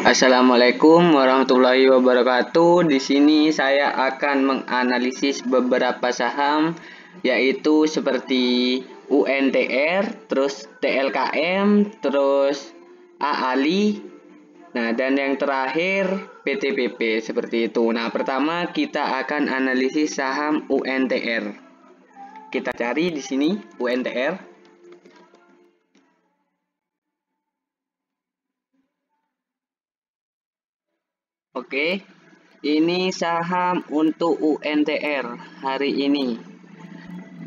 Assalamualaikum warahmatullahi wabarakatuh. Di sini saya akan menganalisis beberapa saham, yaitu seperti UNTR, terus TLKM, terus AALI. Nah, dan yang terakhir PTPP seperti itu. Nah, pertama kita akan analisis saham UNTR. Kita cari di sini UNTR. Oke, ini saham untuk UNTR hari ini.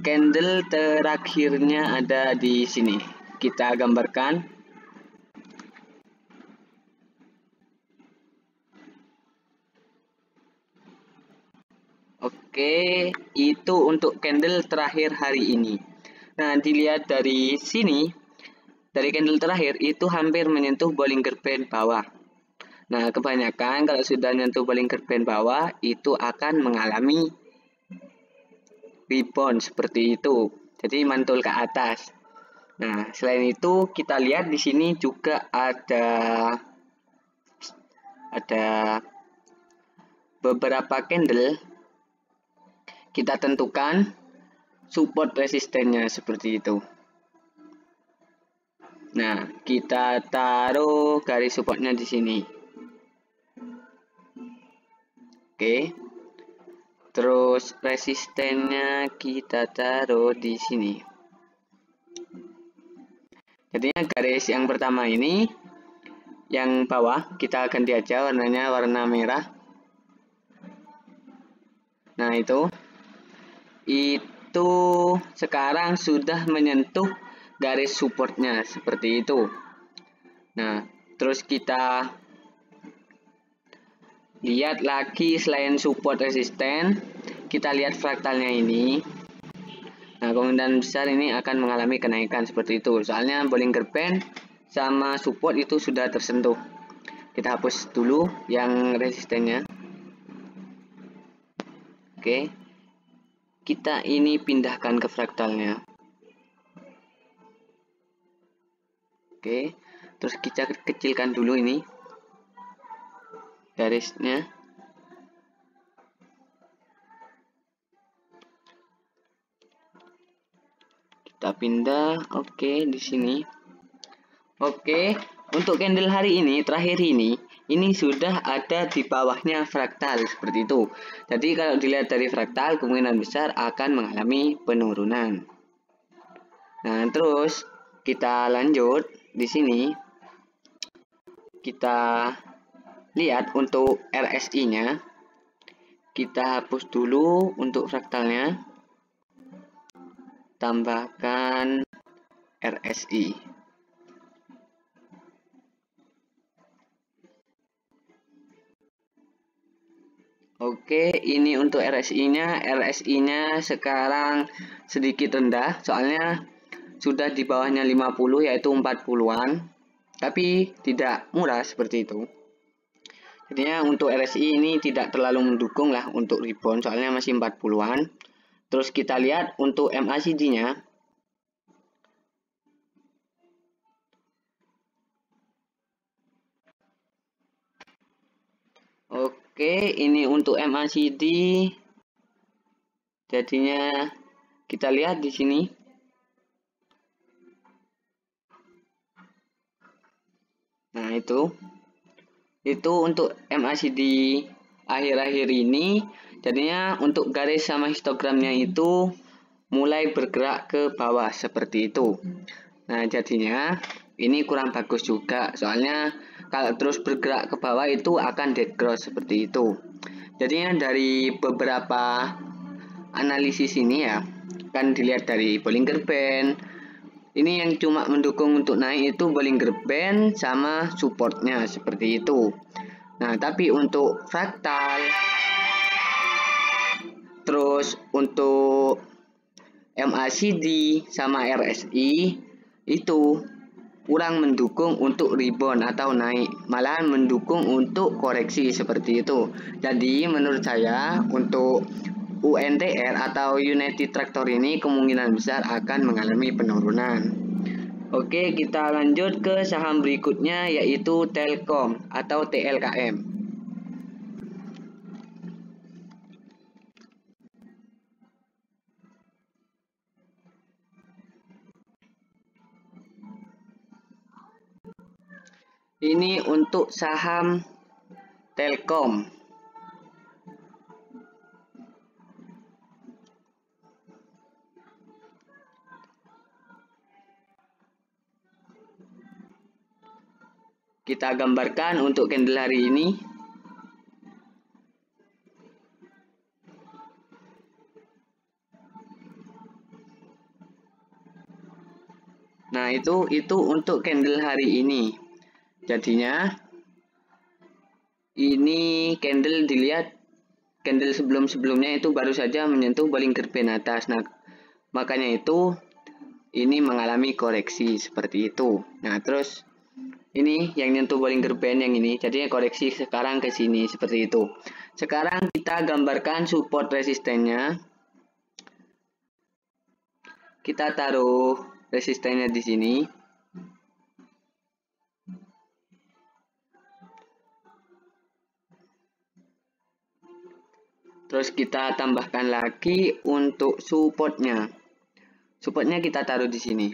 Candle terakhirnya ada di sini. Kita gambarkan. Oke, itu untuk candle terakhir hari ini. Nah, dilihat dari sini, dari candle terakhir itu hampir menyentuh Bollinger Band bawah. Nah, kebanyakan kalau sudah menyentuh Bollinger Band bawah itu akan mengalami rebound seperti itu. Jadi mantul ke atas. Nah, selain itu kita lihat di sini juga ada beberapa candle. Kita tentukan support resistennya seperti itu. Nah, kita taruh garis supportnya di sini. Oke. Terus resistennya kita taruh di sini. Jadinya garis yang pertama ini, yang bawah kita ganti aja warnanya warna merah. Nah, itu sekarang sudah menyentuh garis supportnya seperti itu. Nah, terus kita lihat lagi selain support resisten, kita lihat fraktalnya ini. Nah, kemungkinan besar ini akan mengalami kenaikan seperti itu. Soalnya Bollinger Band sama support itu sudah tersentuh. Kita hapus dulu yang resistennya. Oke. Kita ini pindahkan ke fraktalnya. Oke. Terus kita kecilkan dulu ini garisnya. Kita pindah. Oke, di sini. Oke, untuk candle hari ini terakhir ini sudah ada di bawahnya fraktal seperti itu. Jadi kalau dilihat dari fraktal kemungkinan besar akan mengalami penurunan. Nah, terus kita lanjut di sini. Kita lihat untuk RSI-nya. Kita hapus dulu untuk fraktalnya. Tambahkan RSI. Oke, ini untuk RSI-nya. RSI-nya sekarang sedikit rendah, soalnya sudah di bawahnya 50, yaitu 40-an. Tapi tidak murah seperti itu. Jadinya untuk RSI ini tidak terlalu mendukung lah untuk rebound, soalnya masih 40-an. Terus kita lihat untuk MACD-nya. Oke, ini untuk MACD. Jadinya kita lihat di sini. Nah, itu untuk MACD akhir-akhir ini. Jadinya untuk garis sama histogramnya itu mulai bergerak ke bawah seperti itu. Nah, jadinya ini kurang bagus juga, soalnya kalau terus bergerak ke bawah itu akan dead cross seperti itu. Jadinya dari beberapa analisis ini ya, kan dilihat dari Bollinger Band. Ini yang cuma mendukung untuk naik itu Bollinger Band sama supportnya seperti itu. Nah, tapi untuk fraktal, terus untuk MACD sama RSI itu kurang mendukung untuk rebound atau naik, malahan mendukung untuk koreksi seperti itu. Jadi menurut saya untuk UNTR atau United Tractor ini kemungkinan besar akan mengalami penurunan. Oke, kita lanjut ke saham berikutnya yaitu Telkom atau TLKM. Ini untuk saham Telkom. Kita gambarkan untuk candle hari ini. Nah, itu untuk candle hari ini. Jadinya ini candle dilihat, candle sebelum-sebelumnya itu baru saja menyentuh Bollinger Band atas. Nah, makanya itu ini mengalami koreksi seperti itu. Nah, terus ini yang nyentuh Bollinger Band yang ini, jadinya koreksi sekarang ke sini seperti itu. Sekarang kita gambarkan support resistennya. Kita taruh resistennya di sini. Terus kita tambahkan lagi untuk supportnya. Supportnya kita taruh di sini.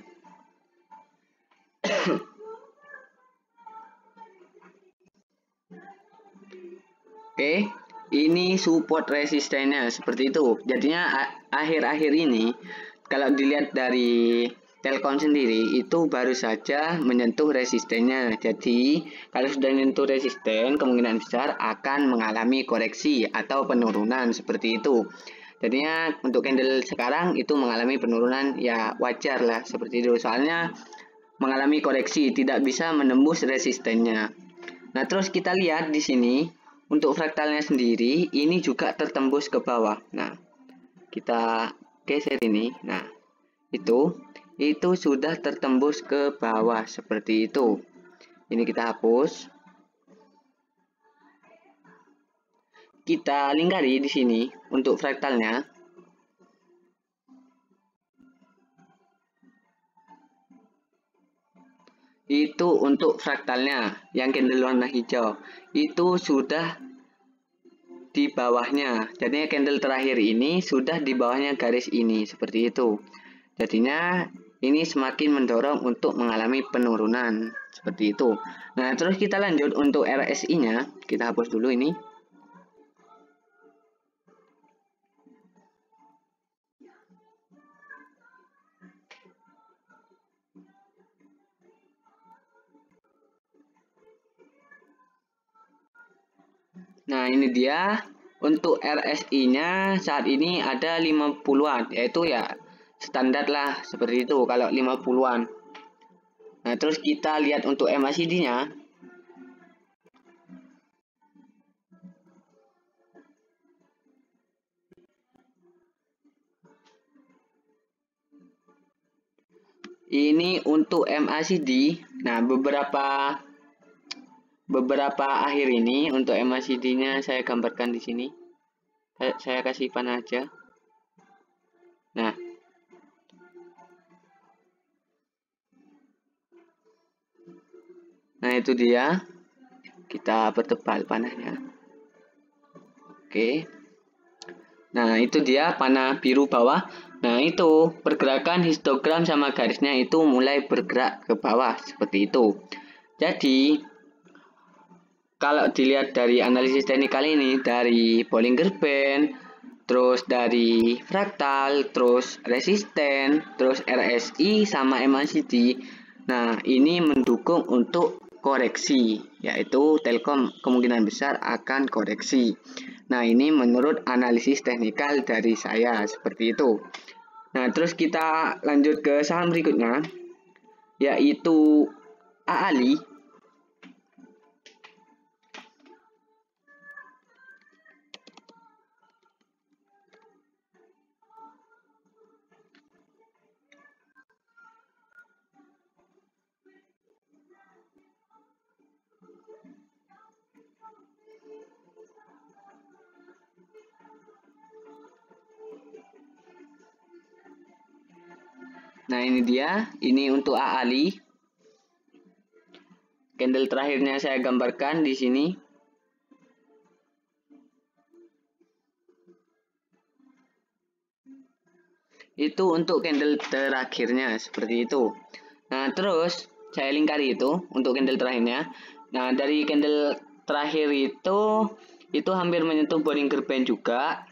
Oke, ini support resistennya seperti itu. Jadinya akhir-akhir ini kalau dilihat dari Telkom sendiri itu baru saja menyentuh resistennya. Jadi kalau sudah menyentuh resisten, kemungkinan besar akan mengalami koreksi atau penurunan seperti itu. Jadinya untuk candle sekarang itu mengalami penurunan, ya wajar lah seperti itu. Soalnya mengalami koreksi, tidak bisa menembus resistennya. Nah, terus kita lihat di sini untuk fraktalnya sendiri ini juga tertembus ke bawah. Nah, kita geser ini. Nah, itu sudah tertembus ke bawah seperti itu. Ini kita hapus. Kita lingkari di sini untuk fraktalnya. Itu untuk fraktalnya yang candle warna hijau. Itu sudah di bawahnya. Jadinya candle terakhir ini sudah di bawahnya garis ini seperti itu. Jadinya ini semakin mendorong untuk mengalami penurunan seperti itu. Nah, terus kita lanjut untuk RSI-nya. Kita hapus dulu ini. Nah, ini dia untuk RSI-nya saat ini ada 50-an, yaitu ya standar lah seperti itu kalau 50-an. Nah, terus kita lihat untuk MACD-nya. Ini untuk MACD. Nah, beberapa akhir ini untuk MACD-nya saya gambarkan di sini. Saya kasih panah aja. Nah, itu dia. Kita pertebal panahnya. Oke. Nah, itu dia panah biru bawah. Nah, itu pergerakan histogram sama garisnya itu mulai bergerak ke bawah seperti itu. Jadi, kalau dilihat dari analisis teknikal ini, dari Bollinger Band, terus dari fraktal, terus resisten, terus RSI sama MACD. Nah, ini mendukung untuk koreksi, yaitu Telkom kemungkinan besar akan koreksi. Nah, ini menurut analisis teknikal dari saya seperti itu. Nah, terus kita lanjut ke saham berikutnya, yaitu AALI. Nah, ini dia. Ini untuk AALI. Candle terakhirnya saya gambarkan di sini. Itu untuk candle terakhirnya seperti itu. Nah, terus saya lingkari itu untuk candle terakhirnya. Nah, dari candle terakhir itu hampir menyentuh Bollinger Band juga.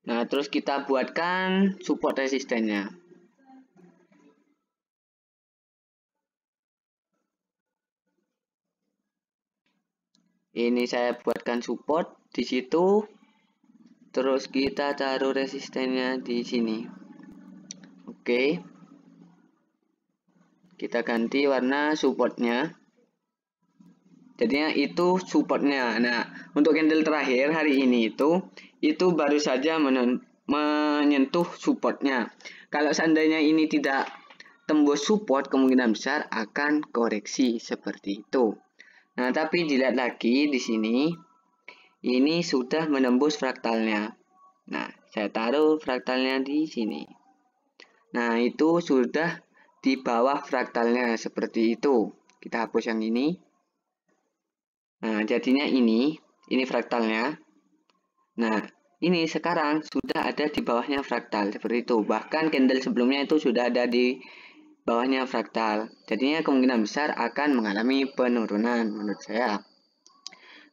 Nah, terus kita buatkan support resistennya. Ini saya buatkan support di situ. Terus kita taruh resistennya di sini. Oke. Kita ganti warna supportnya. Jadinya itu supportnya. Nah, untuk candle terakhir hari ini itu baru saja menyentuh supportnya. Kalau seandainya ini tidak tembus support, kemungkinan besar akan koreksi seperti itu. Nah, tapi dilihat lagi di sini, ini sudah menembus fraktalnya. Nah, saya taruh fraktalnya di sini. Nah, itu sudah di bawah fraktalnya seperti itu. Kita hapus yang ini. Nah, jadinya ini fraktalnya. Nah, ini sekarang sudah ada di bawahnya fraktal seperti itu. Bahkan candle sebelumnya itu sudah ada di bawahnya fraktal. Jadinya kemungkinan besar akan mengalami penurunan menurut saya.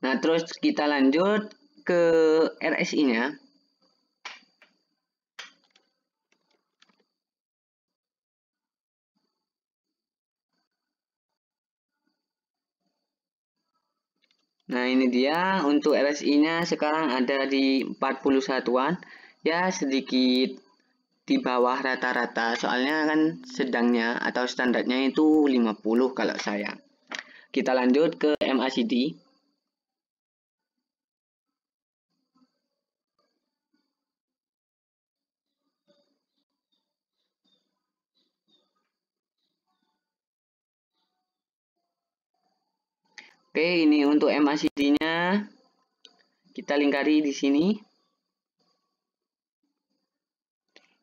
Nah, terus kita lanjut ke RSI-nya. Nah, ini dia untuk RSI-nya sekarang ada di 41-an. Ya, sedikit di bawah rata-rata. Soalnya kan sedangnya atau standarnya itu 50 kalau saya. Kita lanjut ke MACD. Oke, ini untuk MACD-nya kita lingkari di sini.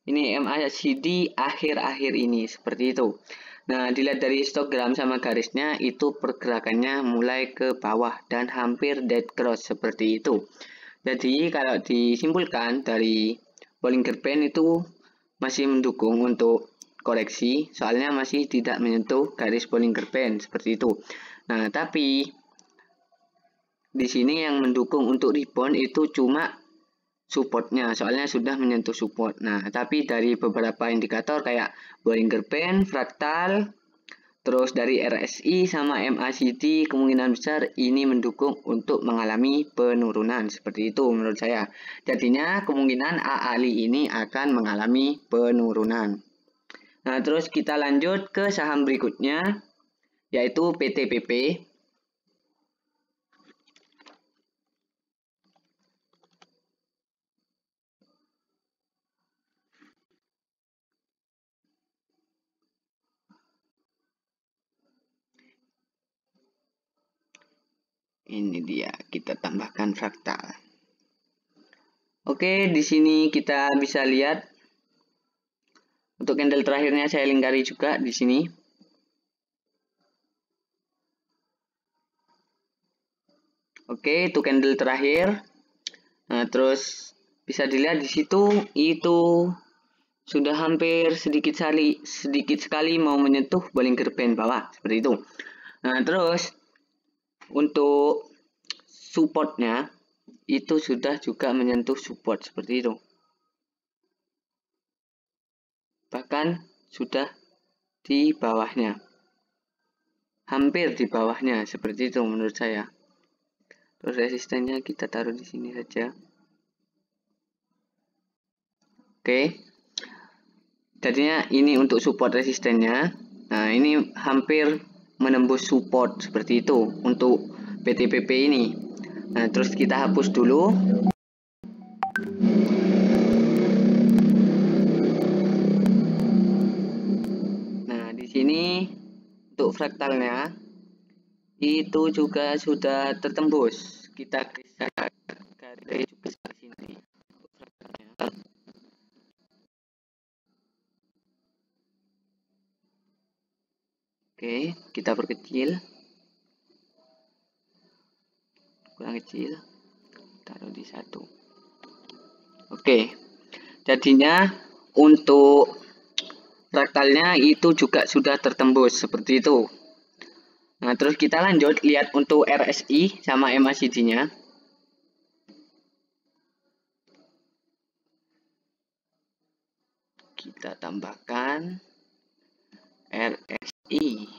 Ini MACD akhir-akhir ini seperti itu. Nah, dilihat dari histogram sama garisnya itu pergerakannya mulai ke bawah dan hampir dead cross seperti itu. Jadi kalau disimpulkan dari Bollinger Band itu masih mendukung untuk koreksi, soalnya masih tidak menyentuh garis Bollinger Band seperti itu. Nah, tapi di sini yang mendukung untuk rebound itu cuma supportnya, soalnya sudah menyentuh support. Nah, tapi dari beberapa indikator kayak Bollinger Band, fraktal, terus dari RSI sama MACD kemungkinan besar ini mendukung untuk mengalami penurunan seperti itu menurut saya. Jadinya kemungkinan AALI ini akan mengalami penurunan. Nah, terus kita lanjut ke saham berikutnya yaitu PTPP. Ini dia, kita tambahkan fraktal. Oke, di sini kita bisa lihat untuk candle terakhirnya saya lingkari juga di sini. Oke, itu candle terakhir. Nah, terus bisa dilihat di situ itu sudah hampir sedikit sekali mau menyentuh Bollinger Band bawah seperti itu. Nah, terus untuk supportnya itu sudah juga menyentuh support seperti itu. Bahkan sudah di bawahnya. Hampir di bawahnya seperti itu menurut saya. Terus resistennya kita taruh di sini saja. Oke. Jadinya ini untuk support resistennya. Nah, ini hampir menembus support seperti itu untuk PTPP ini. Nah, terus kita hapus dulu. Nah, di sini untuk fraktalnya itu juga sudah tertembus. Kita garis juga ke sini. Oke, kita perkecil. Kurang kecil. Taruh di 1. Oke. Jadinya untuk fraktalnya itu juga sudah tertembus seperti itu. Nah, terus kita lanjut lihat untuk RSI sama MACD-nya. Kita tambahkan RSI.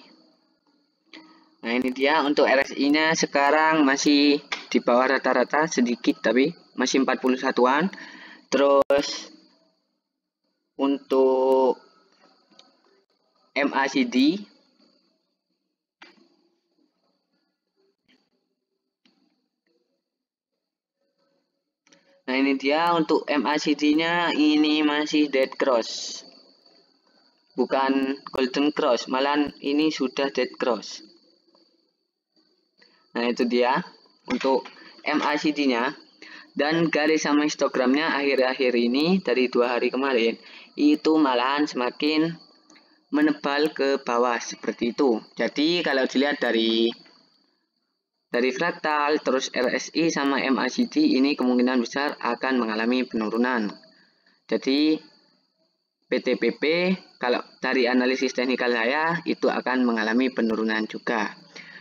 Nah, ini dia untuk RSI-nya sekarang masih di bawah rata-rata sedikit, tapi masih 41-an. Terus untuk MACD nah, ini dia untuk MACD-nya ini masih dead cross. Bukan golden cross, malah ini sudah dead cross. Nah, itu dia untuk MACD-nya. Dan garis sama histogramnya akhir-akhir ini dari 2 hari kemarin itu malahan semakin menebal ke bawah seperti itu. Jadi kalau dilihat dari fraktal terus RSI sama MACD ini kemungkinan besar akan mengalami penurunan. Jadi PTPP kalau dari analisis teknikal saya itu akan mengalami penurunan juga.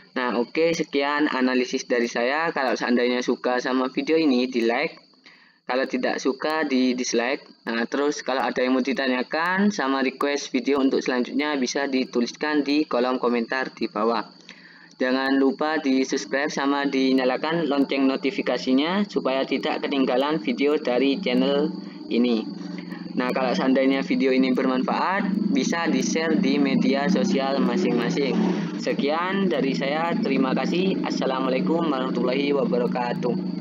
Nah, oke, sekian analisis dari saya. Kalau seandainya suka sama video ini, di like. Kalau tidak suka, di dislike. Nah, terus kalau ada yang mau ditanyakan sama request video untuk selanjutnya, bisa dituliskan di kolom komentar di bawah. Jangan lupa di subscribe sama dinyalakan lonceng notifikasinya, supaya tidak ketinggalan video dari channel ini. Nah, kalau seandainya video ini bermanfaat, bisa di-share di media sosial masing-masing. Sekian dari saya, terima kasih. Assalamualaikum warahmatullahi wabarakatuh.